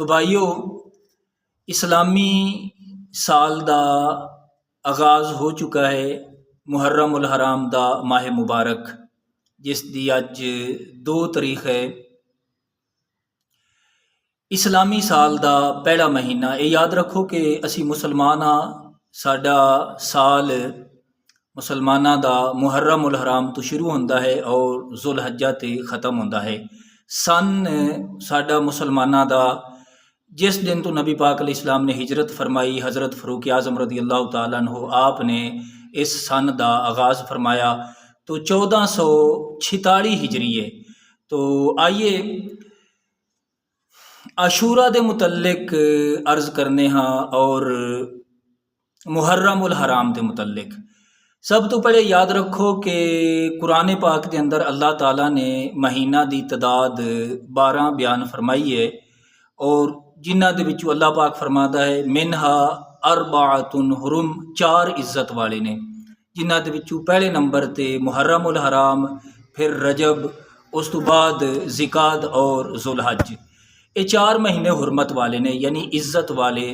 तो भाईओ इस्लामी साल का आगाज़ हो चुका है। मुहर्रम उल हराम दा माह मुबारक जिस दी अज 2 तारीख है। इस्लामी साल का पहला महीना ये याद रखो कि असी मुसलमान हाँ। साडा साल मुसलमाना दा मुहर्रम उल हराम तो शुरू होंदा है और जुल हज्जा ते ख़त्म होंदा है। सन साडा मुसलमाना दा जिस दिन तो नबी पाक अलैहिस्सलाम ने हिजरत फरमाई, हज़रत फ़रूक आज़म रदी अल्लाह तआला अन्हु आपने इस सन का आगाज़ फरमाया तो 1446 हिजरी है। तो आइए आशूरा के मुतल्लिक अर्ज़ करने हाँ और मुहर्रम उल हराम के मुतल्लिक। सब तो पहले याद रखो कि कुरान पाक के अंदर अल्लाह ताला ने महीना की तादाद 12 बयान फरमाई है और जिन्हां दे विचों अल्लाह पाक फरमाता है मिनहा अरबाअतुन हुरुम, 4 इज्जत वाले ने, जिन्हां दे विचों पहले नंबर ते मुहर्रम उल हराम, फिर रजब, उस तो बाद ज़िकात और जुलहज। ये 4 महीने हुरमत वाले ने यानी इज्जत वाले